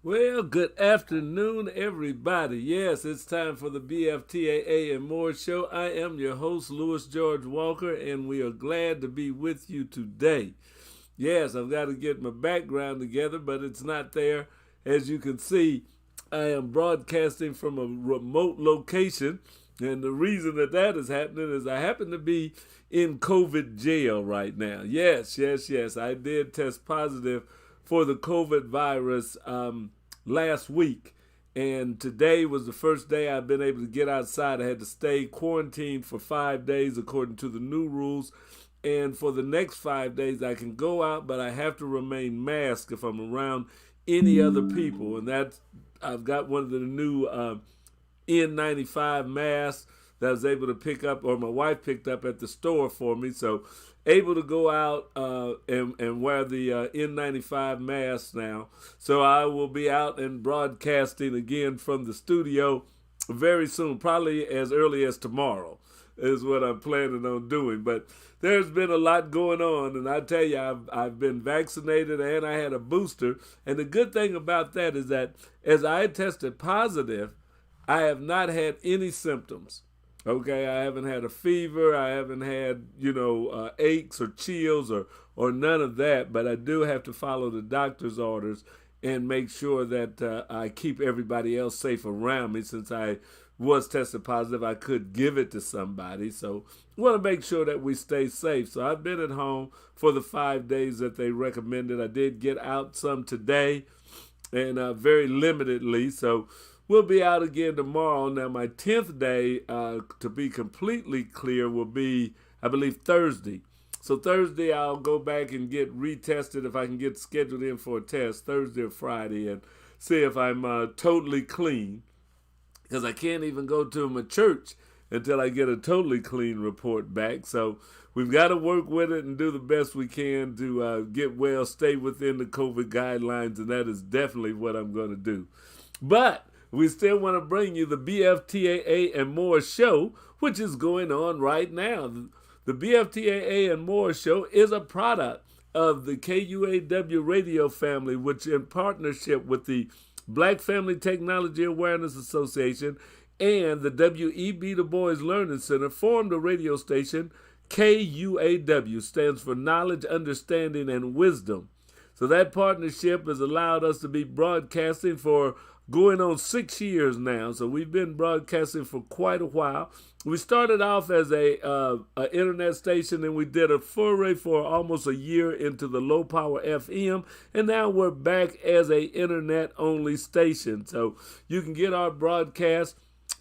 Well, good afternoon, everybody. Yes, it's time for the BFTAA and More show. I am your host, Louis George Walker, and we are glad to be with you today. Yes, I've got to get my background together, but it's not there. As you can see, I am broadcasting from a remote location, and the reason that is happening is I happen to be in COVID jail right now. Yes. I did test positive for the COVID virus last week. And today was the first day I've been able to get outside. I had to stay quarantined for 5 days according to the new rules. And for the next 5 days, I can go out, but I have to remain masked if I'm around any other people. And that's, I've got one of the new N95 masks that I was able to pick up, or my wife picked up at the store for me. So able to go out and wear the N95 mask now. So I will be out and broadcasting again from the studio very soon, probably as early as tomorrow is what I'm planning on doing. But there's been a lot going on, and I tell you, I've been vaccinated and I had a booster. And the good thing about that is that as I tested positive, I have not had any symptoms. Okay, I haven't had a fever. I haven't had, aches or chills or none of that. But I do have to follow the doctor's orders and make sure that I keep everybody else safe around me. Since I was tested positive, I could give it to somebody. So I want to make sure that we stay safe. So I've been at home for the 5 days that they recommended. I did get out some today, and very limitedly. So we'll be out again tomorrow. Now, my 10th day, to be completely clear, will be, I believe, Thursday. So Thursday, I'll go back and get retested if I can get scheduled in for a test Thursday or Friday and see if I'm totally clean. Because I can't even go to my church until I get a totally clean report back. So we've got to work with it and do the best we can to get well, stay within the COVID guidelines, and that is definitely what I'm going to do. But we still want to bring you the BFTAA and More show, which is going on right now. The BFTAA and More show is a product of the KUAW radio family, which in partnership with the Black Family Technology Awareness Association and the W.E.B. Du Bois Learning Center formed a radio station. KUAW stands for Knowledge, Understanding, and Wisdom. So that partnership has allowed us to be broadcasting for going on 6 years now. So we've been broadcasting for quite a while. We started off as a internet station, and we did a foray for almost a year into the low power FM, and now we're back as a internet only station. So you can get our broadcast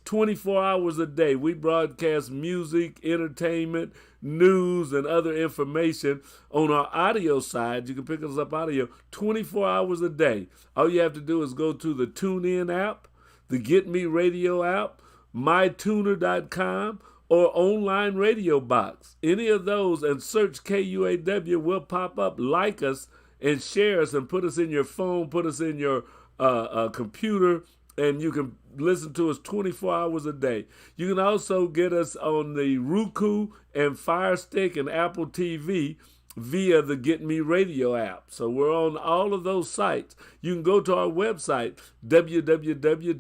24 hours a day. We broadcast music, entertainment, news, and other information on our audio side. You can pick us up audio 24 hours a day. All you have to do is go to the TuneIn app, the Get Me Radio app, mytuner.com, or online radio box. Any of those, and search KUAW will pop up. Like us and share us and put us in your phone, put us in your computer, and you can listen to us 24 hours a day. You can also get us on the Roku and Fire Stick and Apple TV via the Get Me Radio app. So we're on all of those sites. You can go to our website, www.kuaw.org,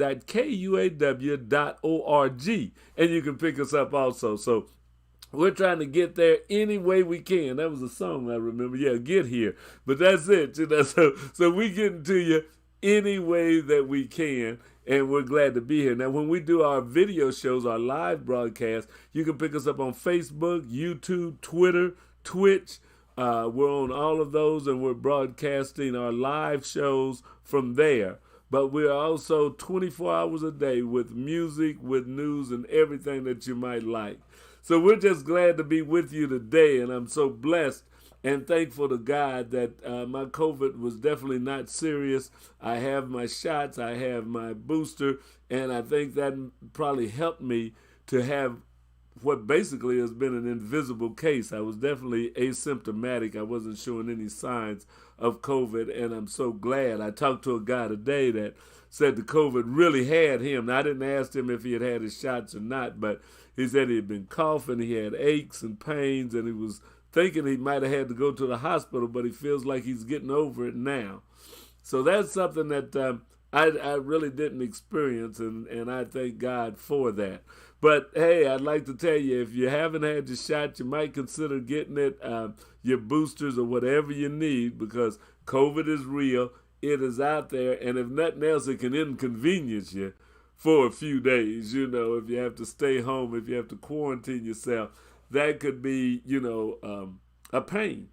and you can pick us up also. So we're trying to get there any way we can. That was a song I remember. Yeah, get here. But that's it. So we getting to you any way that we can, and we're glad to be here. Now, when we do our video shows, our live broadcast, you can pick us up on Facebook, YouTube, Twitter, Twitch. We're on all of those, and we're broadcasting our live shows from there. But we're also 24 hours a day with music, with news, and everything that you might like. So we're just glad to be with you today, and I'm so blessed and thankful to God that my COVID was definitely not serious. I have my shots, I have my booster, and I think that probably helped me to have what basically has been an invisible case. I was definitely asymptomatic. I wasn't showing any signs of COVID, and I'm so glad. I talked to a guy today that said the COVID really had him. Now, I didn't ask him if he had had his shots or not, but he said he had been coughing, he had aches and pains, and he was thinking he might have had to go to the hospital, but he feels like he's getting over it now. So that's something that I really didn't experience, and I thank God for that. But hey, I'd like to tell you, if you haven't had your shot, you might consider getting it, your boosters or whatever you need, because COVID is real. It is out there, and if nothing else, it can inconvenience you for a few days. You know, if you have to stay home, if you have to quarantine yourself, that could be, a pain.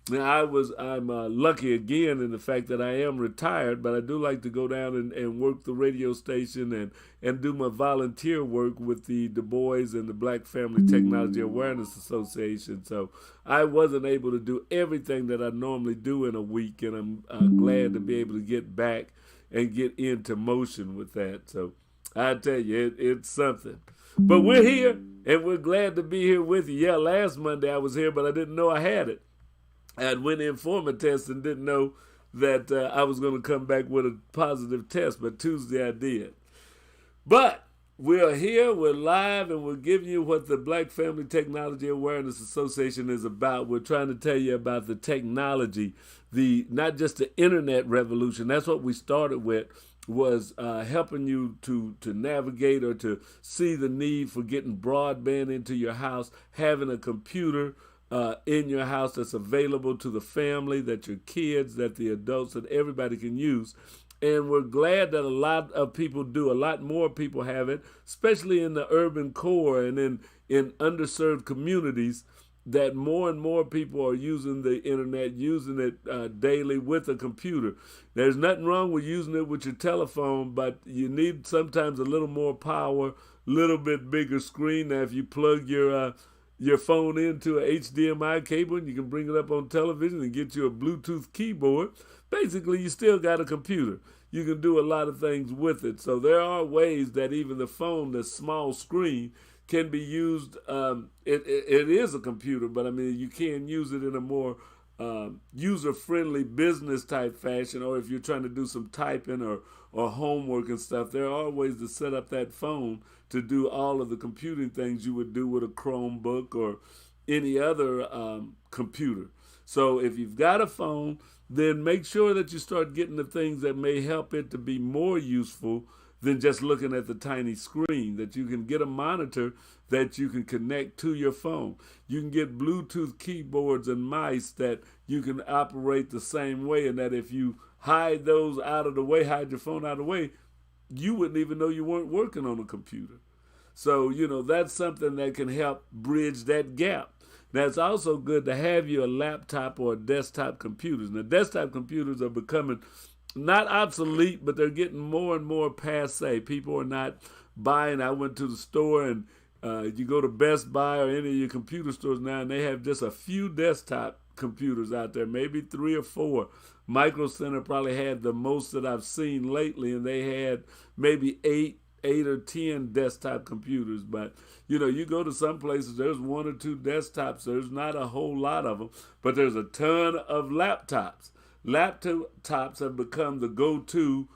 Now, I'm lucky again in the fact that I am retired, but I do like to go down and work the radio station and do my volunteer work with the Du Bois and the Black Family Technology Awareness Association. So I wasn't able to do everything that I normally do in a week, and I'm glad to be able to get back and get into motion with that. So I tell you, it's something. But we're here, and we're glad to be here with you. Yeah, last Monday I was here, but I didn't know I had it. I had went in for my test and didn't know that I was going to come back with a positive test, but Tuesday I did. But we're here, we're live, and we're giving you what the Black Family Technology Awareness Association is about. We're trying to tell you about the technology, not just the internet revolution. That's what we started with, was helping you to navigate or to see the need for getting broadband into your house, having a computer in your house that's available to the family, that your kids, that the adults, that everybody can use. And we're glad that a lot of people do. A lot more people have it, especially in the urban core and in underserved communities, that more and more people are using the internet, using it daily with a computer. There's nothing wrong with using it with your telephone, but you need sometimes a little more power, little bit bigger screen. Now, if you plug your phone into an HDMI cable and you can bring it up on television and get you a Bluetooth keyboard, basically you still got a computer. You can do a lot of things with it. So there are ways that even the phone, the small screen, can be used. It is a computer, but I mean, you can use it in a more user-friendly business type fashion, or if you're trying to do some typing or homework and stuff, there are ways to set up that phone to do all of the computing things you would do with a Chromebook or any other computer. So if you've got a phone, then make sure that you start getting the things that may help it to be more useful than just looking at the tiny screen, that you can get a monitor that you can connect to your phone. You can get Bluetooth keyboards and mice that you can operate the same way, and that if you hide those out of the way, hide your phone out of the way, you wouldn't even know you weren't working on a computer. So, that's something that can help bridge that gap. Now, it's also good to have you a laptop or a desktop computers. Now, desktop computers are becoming not obsolete, but they're getting more and more passe. People are not buying. I went to the store, and you go to Best Buy or any of your computer stores now, and they have just a few desktop computers out there, maybe 3 or 4. Micro Center probably had the most that I've seen lately, and they had maybe 8 or 10 desktop computers. But you go to some places, there's 1 or 2 desktops. There's not a whole lot of them, but there's a ton of laptops. Laptops have become the go-to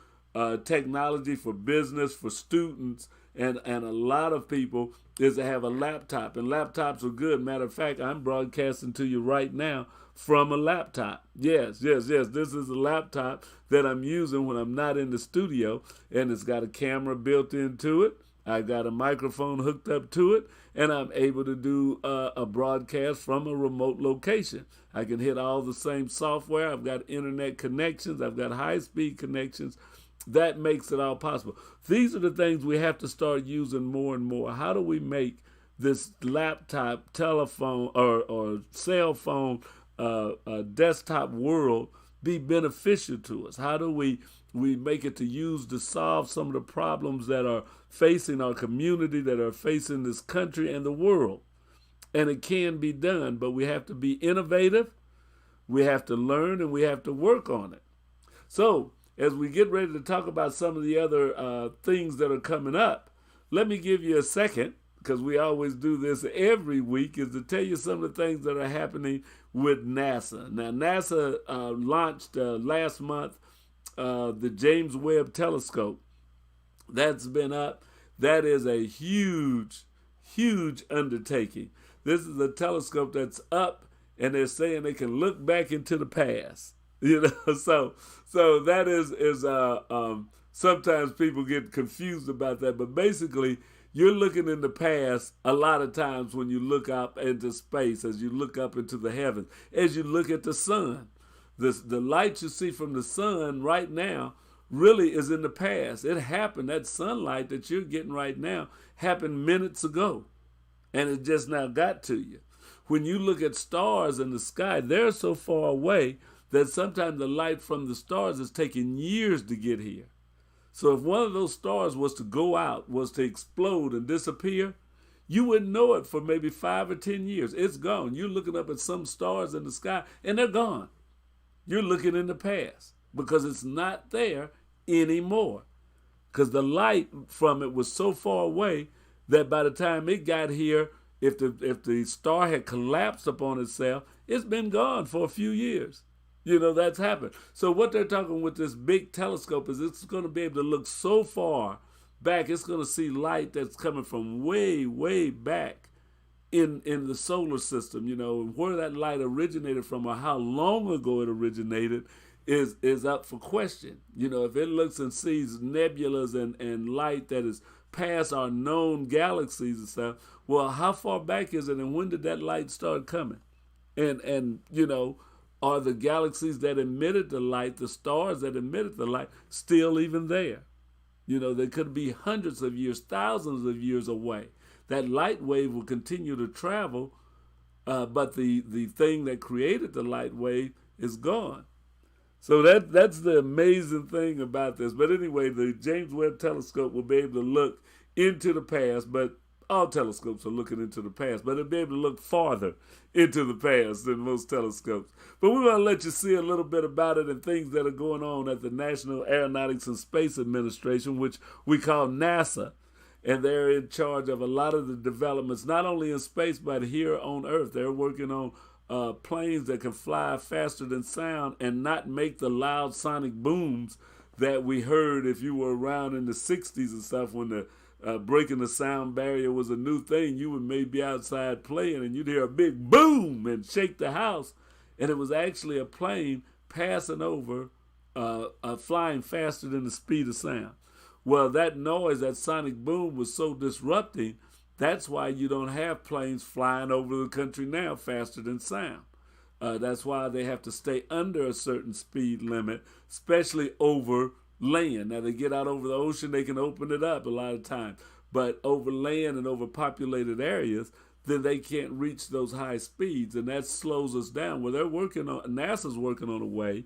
technology for business, for students, and a lot of people is to have a laptop. And laptops are good. Matter of fact, I'm broadcasting to you right now from a laptop. Yes. This is a laptop that I'm using when I'm not in the studio, and it's got a camera built into it. I got a microphone hooked up to it, and I'm able to do a broadcast from a remote location. I can hit all the same software. I've got internet connections. I've got high-speed connections. That makes it all possible. These are the things we have to start using more and more. How do we make this laptop, telephone, or cell phone, desktop world be beneficial to us? How do we make it to solve some of the problems that are facing our community, that are facing this country and the world? And it can be done, but we have to be innovative, we have to learn, and we have to work on it. So, as we get ready to talk about some of the other things that are coming up, let me give you a second, because we always do this every week, is to tell you some of the things that are happening with NASA. Now, NASA launched last month the James Webb telescope. That's been up. That is a huge, huge undertaking. This is a telescope that's up, and they're saying they can look back into the past. So that is sometimes people get confused about that, but basically you're looking in the past a lot of times when you look up into space, as you look up into the heavens, as you look at the sun. The light you see from the sun right now really is in the past. It happened. That sunlight that you're getting right now happened minutes ago, and it just now got to you. When you look at stars in the sky, they're so far away that sometimes the light from the stars is taking years to get here. So if one of those stars was to go out, was to explode and disappear, you wouldn't know it for maybe 5 or 10 years. It's gone. You're looking up at some stars in the sky, and they're gone. You're looking in the past because it's not there anymore. Because the light from it was so far away that by the time it got here, if the star had collapsed upon itself, it's been gone for a few years. That's happened. So what they're talking with this big telescope is it's going to be able to look so far back. It's going to see light that's coming from way, way back in the solar system. Where that light originated from or how long ago it originated is up for question. If it looks and sees nebulas and light that is past our known galaxies and stuff, well, how far back is it, and when did that light start coming? And are the galaxies that emitted the light, the stars that emitted the light, still even there? They could be hundreds of years, thousands of years away. That light wave will continue to travel, but the thing that created the light wave is gone. So that's the amazing thing about this. But anyway, the James Webb telescope will be able to look into the past, but all telescopes are looking into the past, but it'll be able to look farther into the past than most telescopes. But we want to let you see a little bit about it and things that are going on at the National Aeronautics and Space Administration, which we call NASA. And they're in charge of a lot of the developments, not only in space, but here on Earth. They're working on planes that can fly faster than sound and not make the loud sonic booms that we heard if you were around in the 60s and stuff when the breaking the sound barrier was a new thing. You would maybe outside playing and you'd hear a big boom and shake the house. And it was actually a plane passing over, flying faster than the speed of sound. Well, that noise, that sonic boom was so disrupting, that's why you don't have planes flying over the country now faster than sound. That's why they have to stay under a certain speed limit, especially over land. Now they get out over the ocean, they can open it up a lot of times. But over land and over populated areas, then they can't reach those high speeds, and that slows us down. Well, NASA's working on a way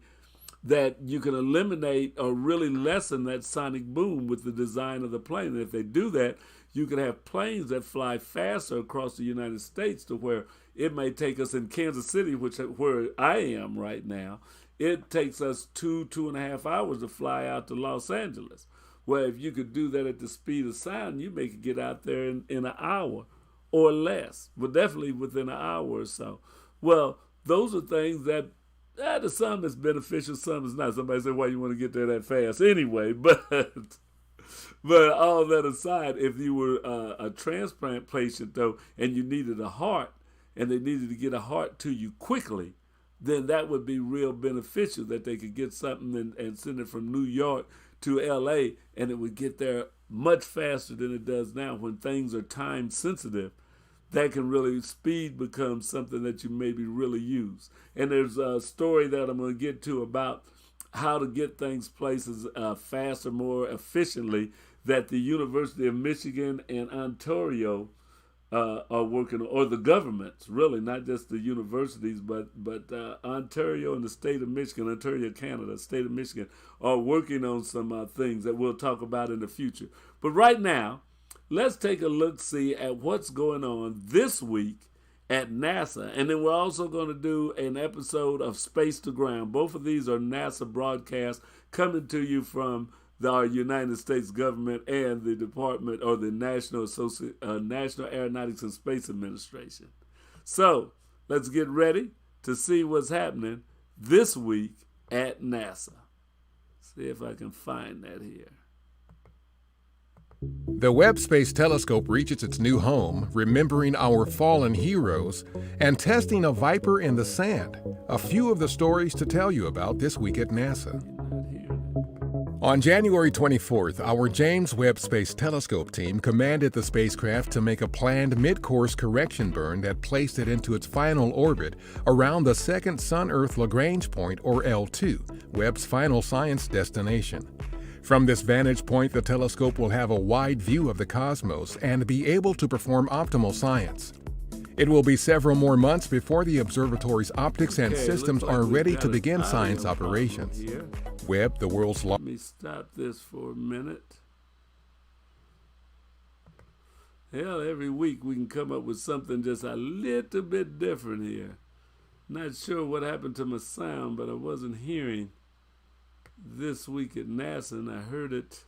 that you can eliminate or really lessen that sonic boom with the design of the plane. And if they do that, you can have planes that fly faster across the United States to where it may take us in Kansas City, where I am right now, it takes us 2.5 hours to fly out to Los Angeles. Well, if you could do that at the speed of sound, you may get out there in an hour or less, but definitely within an hour or so. Well, those are things that to some is beneficial, some is not. Somebody say, why you want to get there that fast anyway? But all that aside, if you were a transplant patient, though, and you needed a heart, and they needed to get a heart to you quickly, then that would be real beneficial, that they could get something and send it from New York to L.A., and it would get there much faster than it does now. When things are time sensitive, that can really, speed becomes something that you maybe really use. And there's a story that I'm going to get to about how to get things places faster, more efficiently, that the University of Michigan and Ontario are working on, or the governments, really, not just the universities, but Ontario and the state of Michigan, Ontario, Canada, state of Michigan, are working on some things that we'll talk about in the future. But right now, let's take a look-see at what's going on this week at NASA. And then we're also going to do an episode of Space to Ground. Both of these are NASA broadcasts coming to you from our United States government and the Department, or the National Aeronautics and Space Administration. So let's get ready to see what's happening this week at NASA. See if I can find that here. The Webb Space Telescope reaches its new home, remembering our fallen heroes, and testing a viper in the sand. A few of the stories to tell you about this week at NASA. On January 24th, our James Webb Space Telescope team commanded the spacecraft to make a planned mid-course correction burn that placed it into its final orbit around the second Sun-Earth Lagrange point, or L2, Webb's final science destination. From this vantage point, the telescope will have a wide view of the cosmos and be able to perform optimal science. It will be several more months before the observatory's optics and systems are ready to begin science operations. Webb, the world's largest... Let me stop this for a minute. Hell, every week we can come up with something just a little bit different here. Not sure what happened to my sound, but I wasn't hearing this week at NASA, and I heard it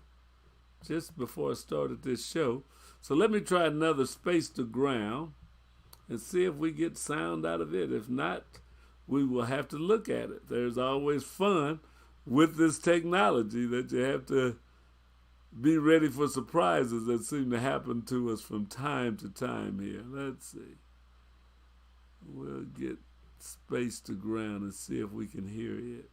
just before I started this show. So let me try another Space to Ground and see if we get sound out of it. If not, we will have to look at it. There's always fun with this technology, that you have to be ready for surprises that seem to happen to us from time to time here. Let's see. We'll get Space to Ground and see if we can hear it.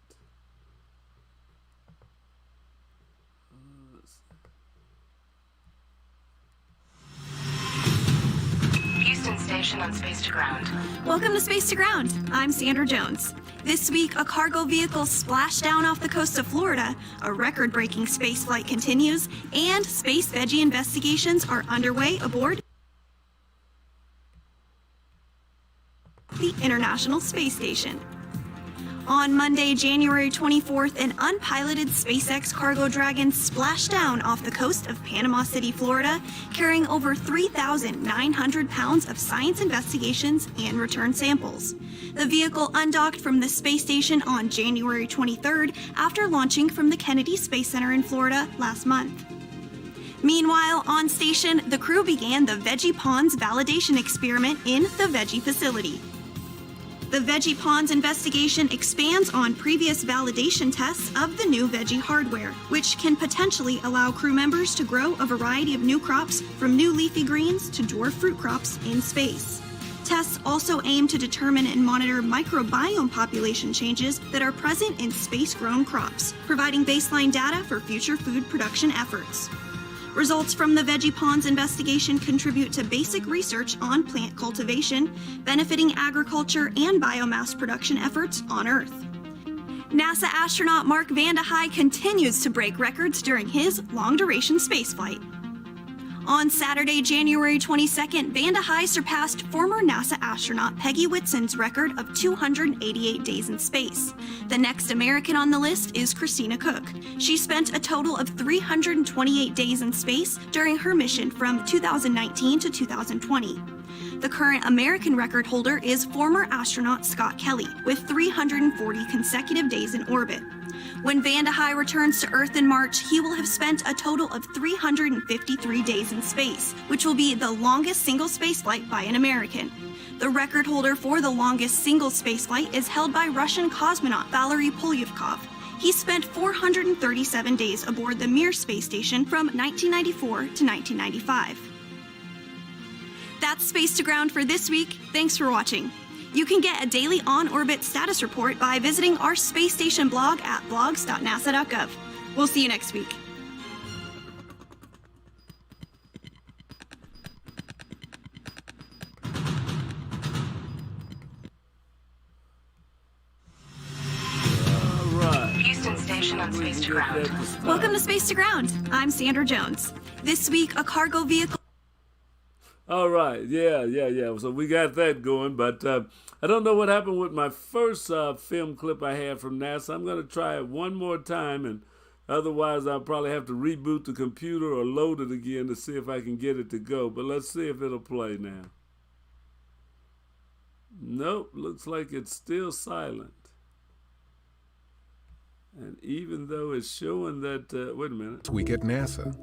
Houston Station on Space to Ground. Welcome to Space to Ground. I'm Sandra Jones. This week, a cargo vehicle splashed down off the coast of Florida, a record-breaking space flight continues, and space veggie investigations are underway aboard the International Space Station. On Monday, January 24th, an unpiloted SpaceX Cargo Dragon splashed down off the coast of Panama City, Florida, carrying over 3,900 pounds of science investigations and return samples. The vehicle undocked from the space station on January 23rd after launching from the Kennedy Space Center in Florida last month. Meanwhile, on station, the crew began the Veggie Ponds validation experiment in the Veggie facility. The Veggie Ponds investigation expands on previous validation tests of the new veggie hardware, which can potentially allow crew members to grow a variety of new crops, from new leafy greens to dwarf fruit crops, in space. Tests also aim to determine and monitor microbiome population changes that are present in space-grown crops, providing baseline data for future food production efforts. Results from the Veggie Ponds investigation contribute to basic research on plant cultivation, benefiting agriculture and biomass production efforts on Earth. NASA astronaut Mark Vande Hei continues to break records during his long-duration spaceflight. On Saturday, January 22nd, Vande Hei surpassed former NASA astronaut Peggy Whitson's record of 288 days in space. The next American on the list is Christina Koch. She spent a total of 328 days in space during her mission from 2019 to 2020. The current American record holder is former astronaut Scott Kelly, with 340 consecutive days in orbit. When Vande Hei returns to Earth in March, he will have spent a total of 353 days in space, which will be the longest single spaceflight by an American. The record holder for the longest single spaceflight is held by Russian cosmonaut Valery Polyakov. He spent 437 days aboard the Mir space station from 1994 to 1995. That's Space to Ground for this week. Thanks for watching. You can get a daily on-orbit status report by visiting our space station blog at blogs.nasa.gov. We'll see you next week. Houston Station on Space to Ground. Welcome to Space to Ground. I'm Sandra Jones. This week, a cargo vehicle. All right, yeah. So we got that going, but I don't know what happened with my first film clip I had from NASA. I'm going to try it one more time, and otherwise I'll probably have to reboot the computer or load it again to see if I can get it to go. But let's see if it'll play now. Nope, looks like it's still silent. And even though it's showing that, wait a minute. This week at NASA.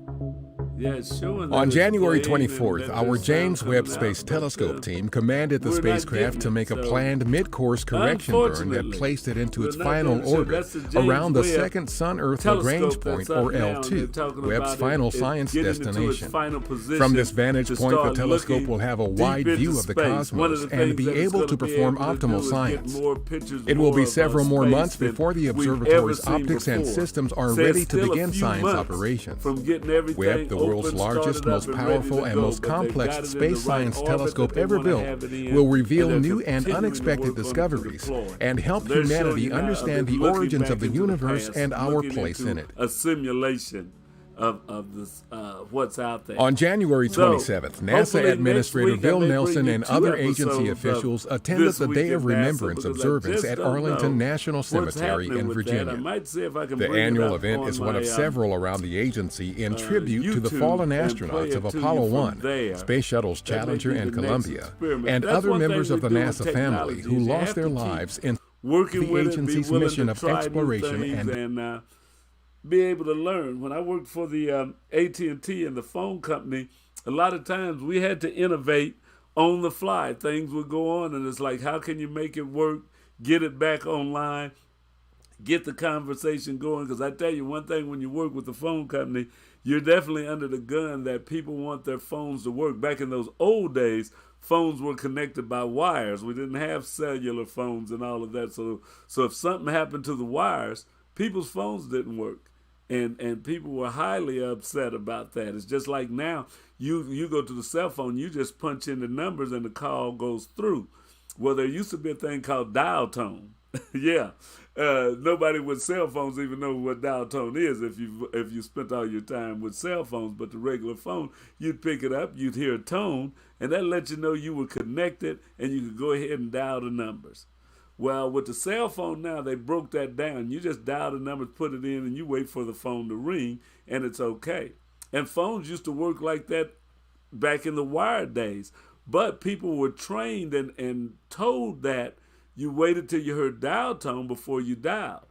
Yeah, it's showing that On it's January playing 24th, and that our there's James sound Webb coming Space out, Telescope but, team commanded the we're not spacecraft getting to make it, a so planned mid-course correction burn that unfortunately, placed it into we're its not final getting it. So orbit that's the James around the Webb second Sun-Earth telescope Lagrange that's point, up or now, and they're L2, talking Webb's about final it science getting into its destination. final position From this vantage to point, the start telescope looking will have a deep wide into view of the space. One of cosmos the and things be that it's able to gonna be perform able to optimal do is science. get more pictures, It will more be of, several more space months than before the we've observatory's ever seen optics and before. systems are So it's ready to still a begin few science months operations. from getting everything Webb, the world's open, largest, started most up, and ready powerful, to and go, most but they've complex got it in space the right science orbit telescope that they ever wanna built have it in, will reveal and they're new and continuing to unexpected work on it to discoveries deploy. and help They're showing humanity you now understand they're the looking origins back of the into universe past, and our looking place into in it. a simulation of this, what's out there. On January 27th, So, NASA hopefully Administrator next week I Bill may bring Nelson you and 2 other episodes agency of officials attended This the Week Day at of NASA, Remembrance because I Observance just at don't Arlington know National what's Cemetery happening in with that. Virginia. I might see if I can The bring it annual up event on is one my, of several around the agency in tribute to the YouTube fallen and play astronauts it of to you Apollo from 1, there. Space Shuttles That may Challenger be and the next Columbia, experiment. and That's other one thing members we of the do with NASA family technology who is you lost have their to keep lives in working the with it, be agency's willing mission to of try new exploration things and be able to learn. When I worked for the AT&T and the phone company, a lot of times we had to innovate on the fly. Things would go on, and it's like, how can you make it work, get it back online, get the conversation going? Because I tell you one thing, when you work with the phone company, you're definitely under the gun that people want their phones to work. Back in those old days, phones were connected by wires. We didn't have cellular phones and all of that. So if something happened to the wires, people's phones didn't work. And people were highly upset about that. It's just like now, you go to the cell phone, you just punch in the numbers and the call goes through. Well, there used to be a thing called dial tone. Yeah. Nobody with cell phones even know what dial tone is if you spent all your time with cell phones. But the regular phone, you'd pick it up, you'd hear a tone, and that let you know you were connected, and you could go ahead and dial the numbers. Well, with the cell phone now, they broke that down. You just dial the numbers, put it in, and you wait for the phone to ring, and it's okay. And phones used to work like that back in the wired days. But people were trained and told that you waited till you heard dial tone before you dialed.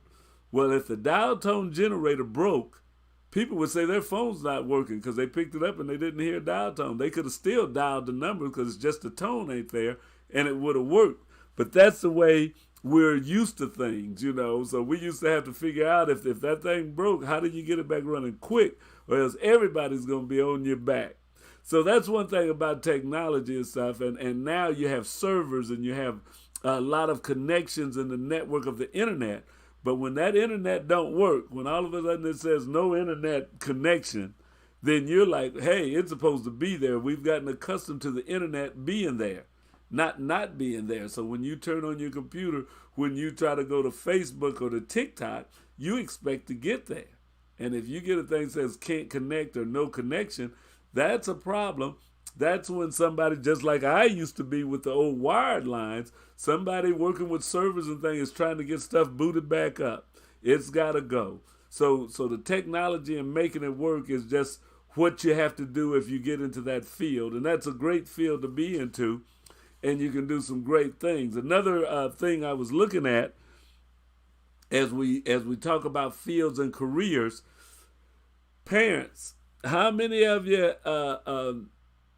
Well, if the dial tone generator broke, people would say their phone's not working because they picked it up and they didn't hear dial tone. They could have still dialed the number because it's just the tone ain't there, and it would have worked. But that's the way we're used to things, you know. So we used to have to figure out if that thing broke, how do you get it back running quick, or else everybody's going to be on your back. So that's one thing about technology and stuff. And now you have servers and you have a lot of connections in the network of the internet. But when that internet don't work, when all of a sudden it says no internet connection, then you're like, hey, it's supposed to be there. We've gotten accustomed to the internet being there. not being there. So when you turn on your computer, when you try to go to Facebook or to TikTok, you expect to get there. And if you get a thing that says can't connect or no connection, that's a problem. That's when somebody, just like I used to be with the old wired lines, somebody working with servers and things is trying to get stuff booted back up. It's got to go. So the technology and making it work is just what you have to do if you get into that field. And that's a great field to be into, and you can do some great things. Another thing I was looking at as we talk about fields and careers, parents, how many of you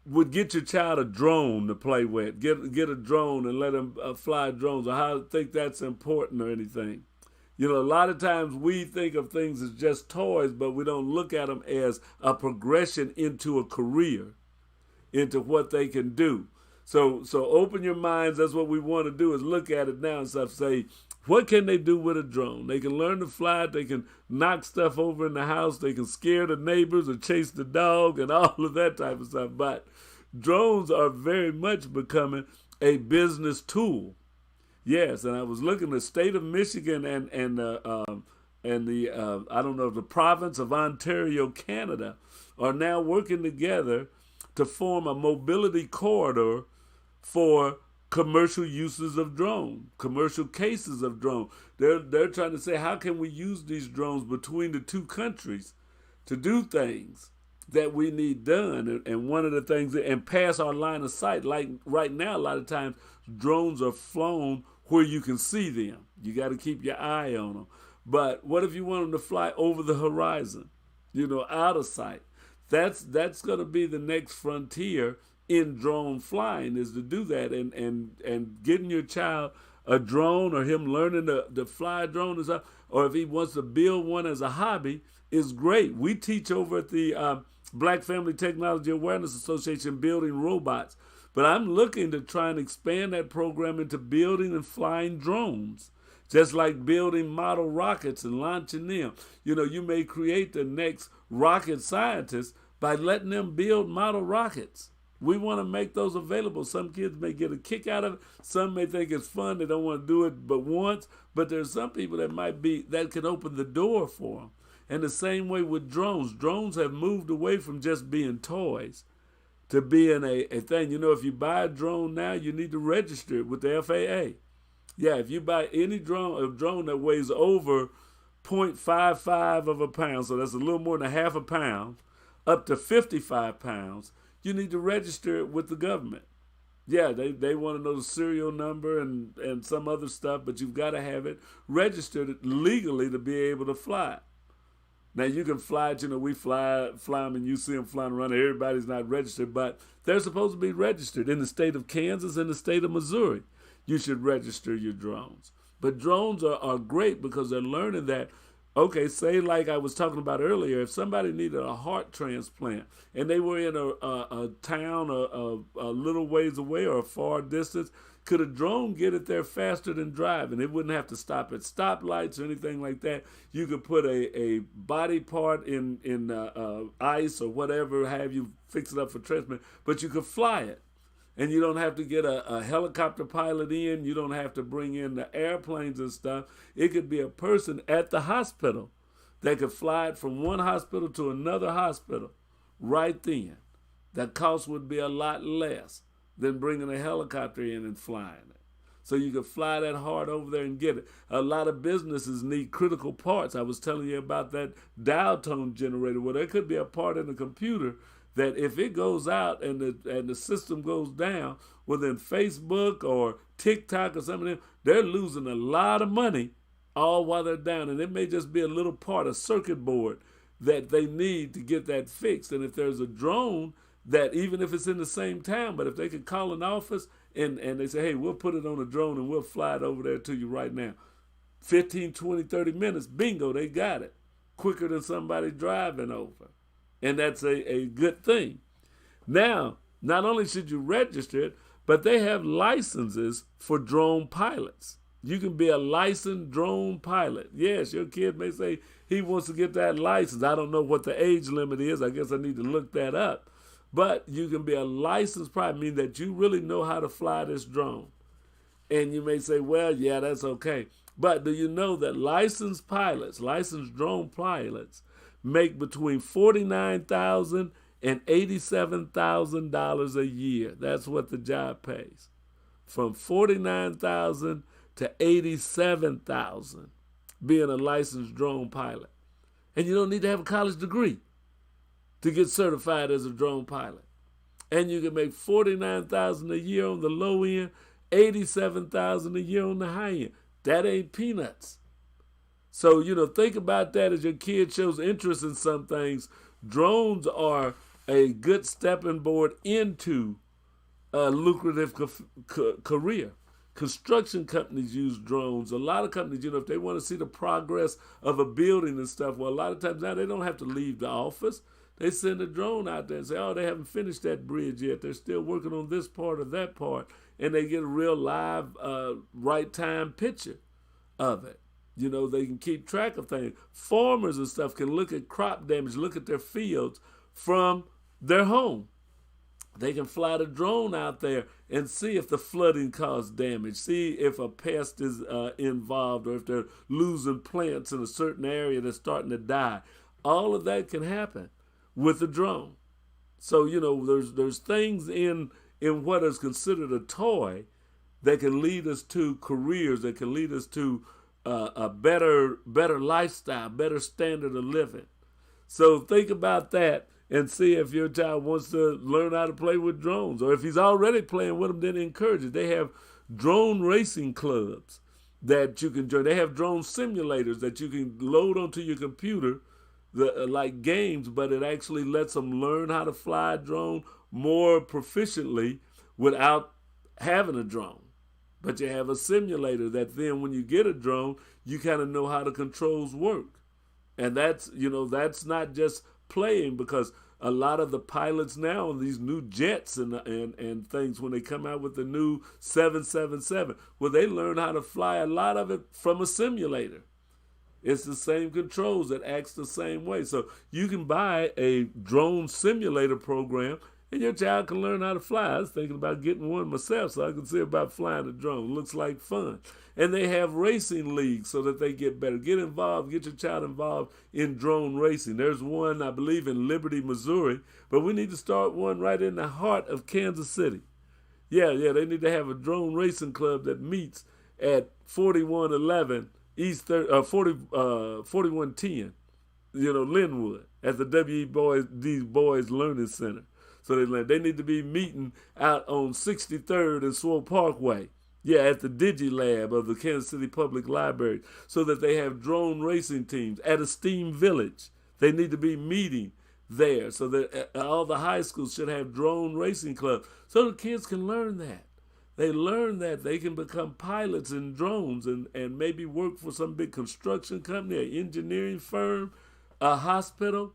would get your child a drone to play with? Get a drone and let them fly drones, or how think that's important or anything? You know, a lot of times we think of things as just toys, but we don't look at them as a progression into a career, into what they can do. So open your minds. That's what we want to do, is look at it now and stuff. Say, what can they do with a drone? They can learn to fly. They can knock stuff over in the house. They can scare the neighbors or chase the dog and all of that type of stuff. But drones are very much becoming a business tool. Yes, and I was looking at the state of Michigan and the I don't know, the province of Ontario, Canada, are now working together to form a mobility corridor for commercial uses of drone, commercial cases of drone. They're trying to say, how can we use these drones between the two countries to do things that we need done? And one of the things, and pass our line of sight. Like right now, a lot of times drones are flown where you can see them. You got to keep your eye on them. But what if you want them to fly over the horizon, out of sight? That's going to be the next frontier in drone flying, is to do that, and getting your child a drone, or him learning to fly a drone, or if he wants to build one as a hobby, is great. We teach over at the Black Family Technology Awareness Association building robots, but I'm looking to try and expand that program into building and flying drones, just like building model rockets and launching them. You may create the next rocket scientist by letting them build model rockets. We want to make those available. Some kids may get a kick out of it. Some may think it's fun. They don't want to do it but once. But there's some people that can open the door for them. And the same way with drones. Drones have moved away from just being toys to being a thing. If you buy a drone now, you need to register it with the FAA. Yeah, if you buy any drone, a drone that weighs over 0.55 of a pound, so that's a little more than a half a pound, up to 55 pounds, you need to register it with the government. Yeah, they want to know the serial number and some other stuff, but you've got to have it registered legally to be able to fly. Now, you can fly it, we fly them and you see them flying around. Everybody's not registered, but they're supposed to be registered. In the state of Kansas and the state of Missouri, you should register your drones. But drones are great because they're learning that, okay, say like I was talking about earlier, if somebody needed a heart transplant and they were in a town a little ways away or a far distance, could a drone get it there faster than driving? It wouldn't have to stop at stoplights or anything like that. You could put a body part in ice or whatever, have you fix it up for transplant, but you could fly it. And you don't have to get a helicopter pilot in. You don't have to bring in the airplanes and stuff. It could be a person at the hospital that could fly it from one hospital to another hospital right then. That cost would be a lot less than bringing a helicopter in and flying it. So you could fly that heart over there and get it. A lot of businesses need critical parts. I was telling you about that dial tone generator. Well, there could be a part in the computer that if it goes out and the system goes down, well, then Facebook or TikTok or something, they're losing a lot of money all while they're down. And it may just be a little part, a circuit board that they need to get that fixed. And if there's a drone that, even if it's in the same town, but if they could call an office and they say, hey, we'll put it on a drone and we'll fly it over there to you right now. 15, 20, 30 minutes, bingo, they got it. Quicker than somebody driving over. And that's a good thing. Now, not only should you register it, but they have licenses for drone pilots. You can be a licensed drone pilot. Yes, your kid may say he wants to get that license. I don't know what the age limit is. I guess I need to look that up. But you can be a licensed pilot, meaning that you really know how to fly this drone. And you may say, well, yeah, that's okay. But do you know that licensed pilots, licensed drone pilots, make between $49,000 and $87,000 a year? That's what the job pays. From $49,000 to $87,000 being a licensed drone pilot. And you don't need to have a college degree to get certified as a drone pilot. And you can make $49,000 a year on the low end, $87,000 a year on the high end. That ain't peanuts. So, think about that as your kid shows interest in some things. Drones are a good stepping board into a lucrative career. Construction companies use drones. A lot of companies, if they want to see the progress of a building and stuff, well, a lot of times now they don't have to leave the office. They send a drone out there and say, oh, they haven't finished that bridge yet. They're still working on this part or that part. And they get a real live, right-time picture of it. They can keep track of things. Farmers and stuff can look at crop damage, look at their fields from their home. They can fly the drone out there and see if the flooding caused damage, see if a pest is involved, or if they're losing plants in a certain area that's starting to die. All of that can happen with a drone. So, there's things in what is considered a toy that can lead us to careers, that can lead us to a better lifestyle, better standard of living. So think about that and see if your child wants to learn how to play with drones. Or if he's already playing with them, then encourage it. They have drone racing clubs that you can join. They have drone simulators that you can load onto your computer, like games, but it actually lets them learn how to fly a drone more proficiently without having a drone. But you have a simulator that then when you get a drone, you kind of know how the controls work. And that's not just playing, because a lot of the pilots now on these new jets and things, when they come out with the new 777, well, they learn how to fly a lot of it from a simulator. It's the same controls that acts the same way. So you can buy a drone simulator program and your child can learn how to fly. I was thinking about getting one myself so I can see about flying a drone. It looks like fun. And they have racing leagues so that they get better. Get involved, get your child involved in drone racing. There's one, I believe, in Liberty, Missouri, but we need to start one right in the heart of Kansas City. Yeah, they need to have a drone racing club that meets at 4111 East 4110, Linwood, at the W.E. Boys Learning Center. So they need to be meeting out on 63rd and Swope Parkway. Yeah, at the DigiLab of the Kansas City Public Library, so that they have drone racing teams. At Esteem Village, they need to be meeting there, so that all the high schools should have drone racing clubs, so the kids can learn that. They learn that they can become pilots in drones and maybe work for some big construction company, an engineering firm, a hospital.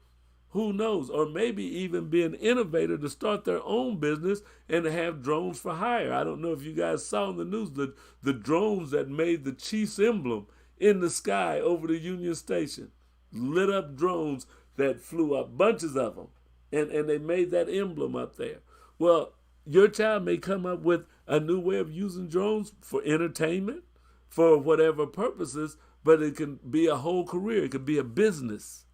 Who knows? Or maybe even be an innovator to start their own business and to have drones for hire. I don't know if you guys saw in the news the drones that made the Chiefs emblem in the sky over the Union Station. Lit up drones that flew up, bunches of them. And they made that emblem up there. Well, your child may come up with a new way of using drones for entertainment, for whatever purposes, but it can be a whole career. It could be a business.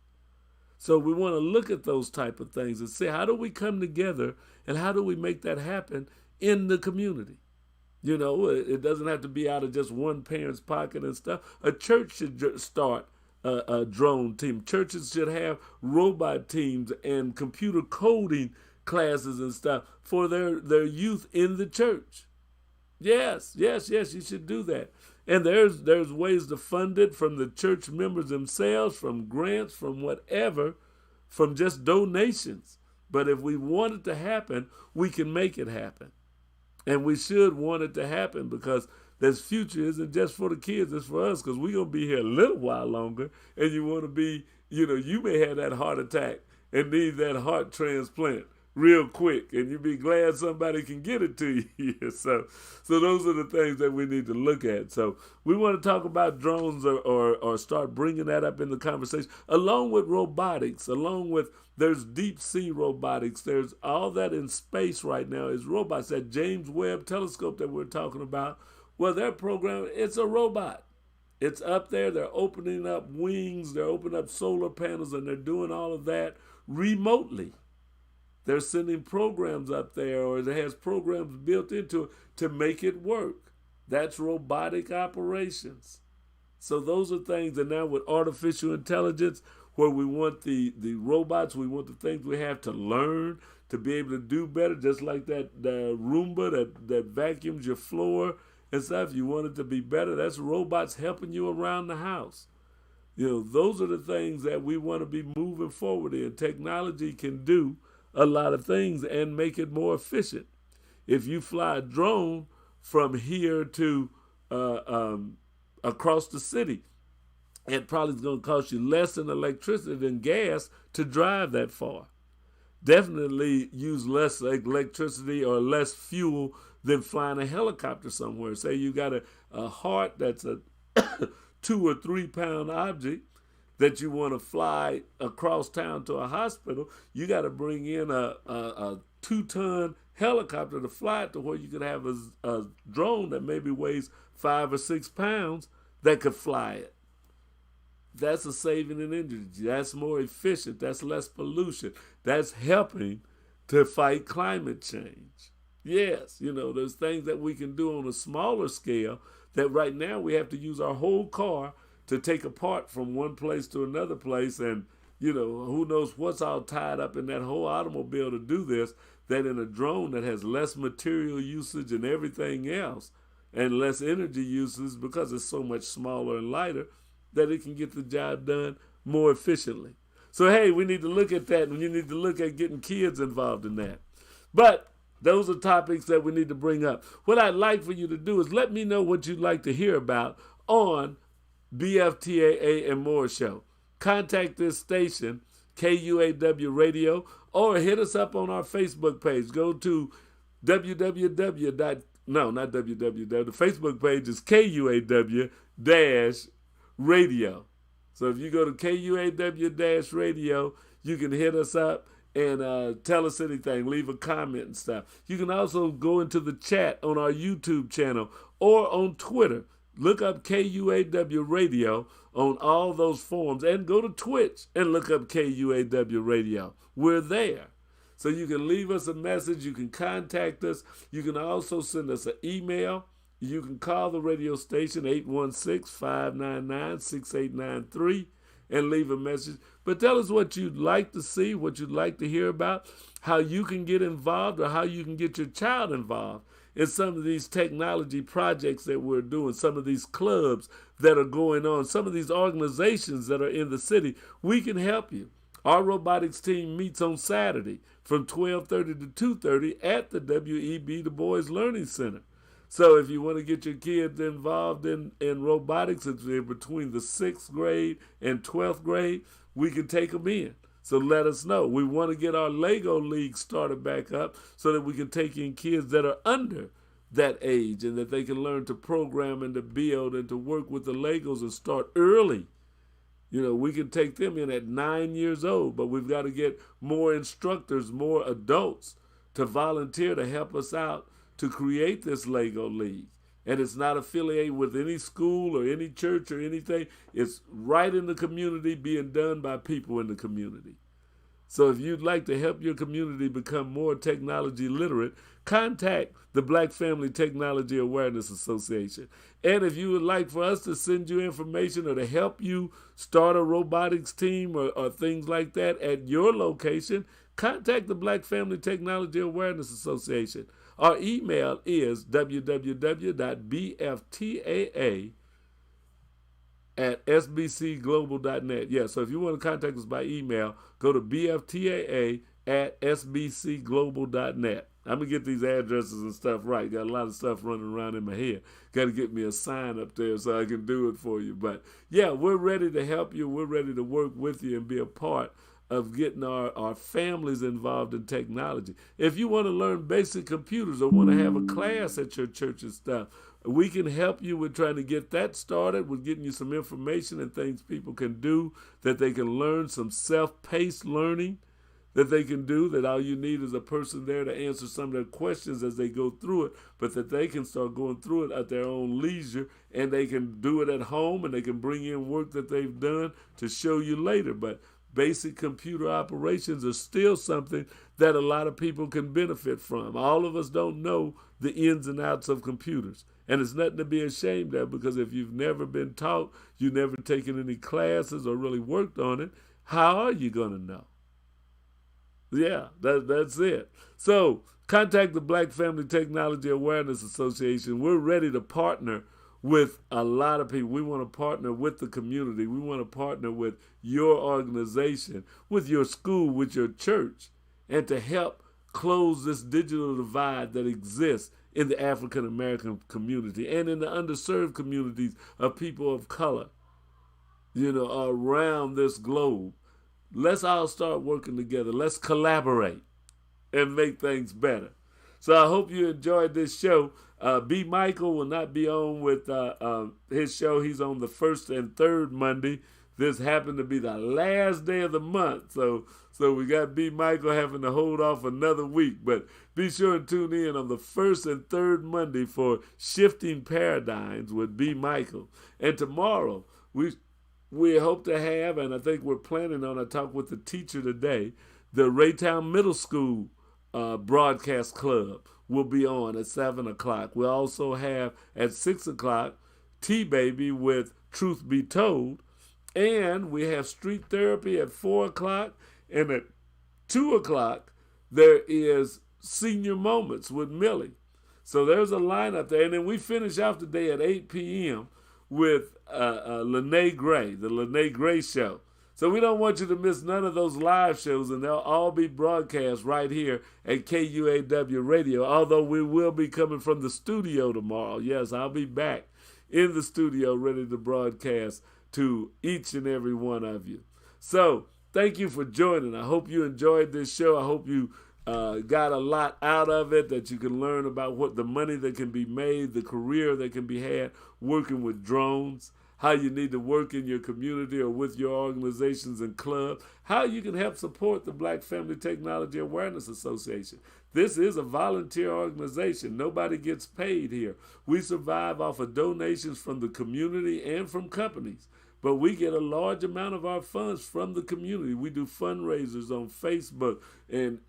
So we want to look at those type of things and say, how do we come together and how do we make that happen in the community? It doesn't have to be out of just one parent's pocket and stuff. A church should start a drone team. Churches should have robot teams and computer coding classes and stuff for their youth in the church. Yes, you should do that. And there's ways to fund it from the church members themselves, from grants, from whatever, from just donations. But if we want it to happen, we can make it happen. And we should want it to happen, because this future isn't just for the kids, it's for us, because we're going to be here a little while longer, and you want to be, you may have that heart attack and need that heart transplant real quick, and you'd be glad somebody can get it to you. So those are the things that we need to look at. So we want to talk about drones or start bringing that up in the conversation, along with robotics, along with there's deep sea robotics. There's all that in space right now is robots. That James Webb telescope that we're talking about, well, their program, it's a robot. It's up there. They're opening up wings. They're opening up solar panels, and they're doing all of that remotely. They're sending programs up there, or it has programs built into it to make it work. That's robotic operations. So those are things, and now with artificial intelligence, where we want the robots, we want the things we have to learn to be able to do better, just like the Roomba that vacuums your floor and stuff. You want it to be better. That's robots helping you around the house. Those are the things that we want to be moving forward in. Technology can do a lot of things and make it more efficient. If you fly a drone from here to across the city, it probably is going to cost you less in electricity than gas to drive that far. Definitely use less electricity or less fuel than flying a helicopter somewhere. Say you got a heart that's a 2 or 3 pound object that you want to fly across town to a hospital. You got to bring in a 2-ton helicopter to fly it to where you could have a drone that maybe weighs 5 or 6 pounds that could fly it. That's a saving in energy. That's more efficient. That's less pollution. That's helping to fight climate change. Yes, there's things that we can do on a smaller scale that right now we have to use our whole car to take apart from one place to another place, and who knows what's all tied up in that whole automobile to do this, that in a drone that has less material usage and everything else and less energy usage because it's so much smaller and lighter, that it can get the job done more efficiently. So hey, we need to look at that, and you need to look at getting kids involved in that. But those are topics that we need to bring up. What I'd like for you to do is let me know what you'd like to hear about on BFTAA and More Show. Contact this station, KUAW Radio, or hit us up on our Facebook page. Go to the Facebook page is KUAW-radio. So if you go to KUAW-radio, you can hit us up and tell us anything, leave a comment and stuff. You can also go into the chat on our YouTube channel or on Twitter. Look up KUAW Radio on all those forums, and go to Twitch and look up KUAW Radio. We're there. So you can leave us a message. You can contact us. You can also send us an email. You can call the radio station, 816-599-6893, and leave a message. But tell us what you'd like to see, what you'd like to hear about, how you can get involved, or how you can get your child involved in some of these technology projects that we're doing, some of these clubs that are going on, some of these organizations that are in the city. We can help you. Our robotics team meets on Saturday from 12:30 to 2:30 at the W.E.B. Du Bois Learning Center. So if you want to get your kids involved in robotics, it's between the 6th grade and 12th grade, we can take them in. So let us know. We want to get our Lego League started back up so that we can take in kids that are under that age and that they can learn to program and to build and to work with the Legos and start early. We can take them in at 9 years old, but we've got to get more instructors, more adults to volunteer to help us out to create this Lego League. And it's not affiliated with any school or any church or anything. It's right in the community, being done by people in the community. So if you'd like to help your community become more technology literate, contact the Black Family Technology Awareness Association. And if you would like for us to send you information or to help you start a robotics team or things like that at your location, contact the Black Family Technology Awareness Association. Our email is www.bftaa@sbcglobal.net. Yeah, so if you want to contact us by email, go to bftaa@sbcglobal.net. I'm going to get these addresses and stuff right. Got a lot of stuff running around in my head. Got to get me a sign up there so I can do it for you. But, yeah, we're ready to help you. We're ready to work with you and be a part of getting our families involved in technology. If you want to learn basic computers or want to have a class at your church and stuff, we can help you with trying to get that started, with getting you some information and things people can do that they can learn, some self-paced learning that they can do, that all you need is a person there to answer some of their questions as they go through it, but that they can start going through it at their own leisure, and they can do it at home, and they can bring in work that they've done to show you later. But basic computer operations are still something that a lot of people can benefit from. All of us don't know the ins and outs of computers. And it's nothing to be ashamed of, because if you've never been taught, you've never taken any classes or really worked on it, how are you going to know? Yeah, that's it. So contact the Black Family Technology Awareness Association. We're ready to partner with a lot of people. We want to partner with the community. We want to partner with your organization, with your school, with your church, and to help close this digital divide that exists in the African American community and in the underserved communities of people of color, around this globe. Let's all start working together. Let's collaborate and make things better. So I hope you enjoyed this show. B. Michael will not be on with his show. He's on the first and third Monday. This happened to be the last day of the month. So we got B. Michael having to hold off another week. But be sure and tune in on the first and third Monday for Shifting Paradigms with B. Michael. And tomorrow, we hope to have, and I think we're planning on, I talked with the teacher today, the Raytown Middle School Broadcast Club will be on at 7 o'clock. We'll also have at 6 o'clock T-Baby with Truth Be Told. And we have Street Therapy at 4 o'clock. And at 2 o'clock, there is Senior Moments with Millie. So there's a lineup there. And then we finish off the day at 8 p.m. with Lene Gray, the Lene Gray Show. So we don't want you to miss none of those live shows, and they'll all be broadcast right here at KUAW Radio, although we will be coming from the studio tomorrow. Yes, I'll be back in the studio ready to broadcast to each and every one of you. So thank you for joining. I hope you enjoyed this show. I hope you got a lot out of it, that you can learn about what the money that can be made, the career that can be had working with drones, how you need to work in your community or with your organizations and clubs, how you can help support the Black Family Technology Awareness Association. This is a volunteer organization. Nobody gets paid here. We survive off of donations from the community and from companies. But we get a large amount of our funds from the community. We do fundraisers on Facebook, and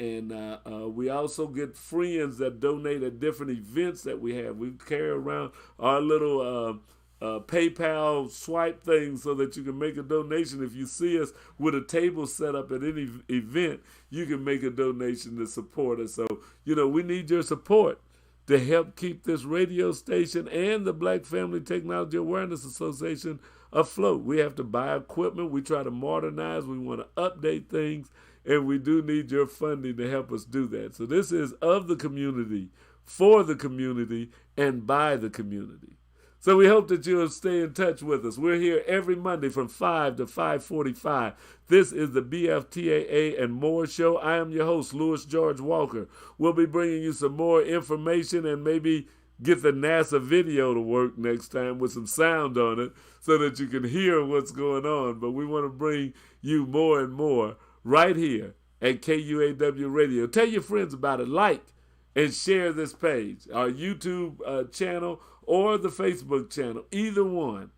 we also get friends that donate at different events that we have. We carry around our little PayPal swipe thing so that you can make a donation. If you see us with a table set up at any event, you can make a donation to support us. So, we need your support to help keep this radio station and the Black Family Technology Awareness Association afloat. We have to buy equipment. We try to modernize. We want to update things, and we do need your funding to help us do that. So this is of the community, for the community, and by the community. So we hope that you'll stay in touch with us. We're here every Monday from 5 to 5:45. This is the BFTAA and More Show. I am your host, Louis George Walker. We'll be bringing you some more information and maybe get the NASA video to work next time with some sound on it so that you can hear what's going on. But we want to bring you more and more right here at KUAW Radio. Tell your friends about it. Like and share this page, our YouTube channel or the Facebook channel, either one.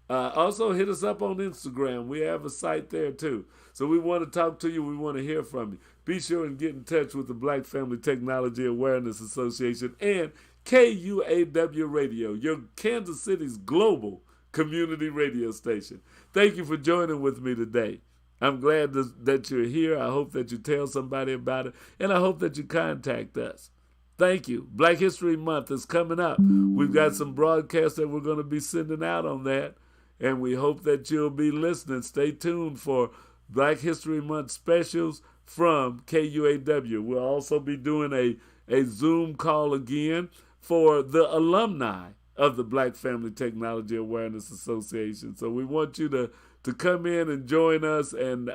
Also, hit us up on Instagram. We have a site there, too. So we want to talk to you. We want to hear from you. Be sure and get in touch with the Black Family Technology Awareness Association and KUAW Radio, your Kansas City's global community radio station. Thank you for joining with me today. I'm glad that you're here. I hope that you tell somebody about it, and I hope that you contact us. Thank you. Black History Month is coming up. We've got some broadcasts that we're going to be sending out on that, and we hope that you'll be listening. Stay tuned for Black History Month specials from KUAW. We'll also be doing a Zoom call again for the alumni of the Black Family Technology Awareness Association. So we want you to come in and join us and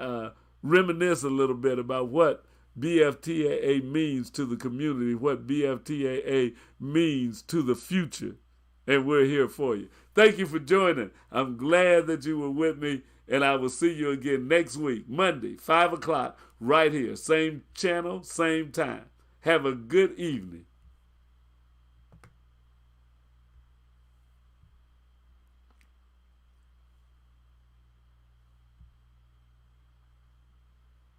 reminisce a little bit about what BFTAA means to the community, what BFTAA means to the future. And we're here for you. Thank you for joining. I'm glad that you were with me, and I will see you again next week, Monday, 5 o'clock, right here. Same channel, same time. Have a good evening.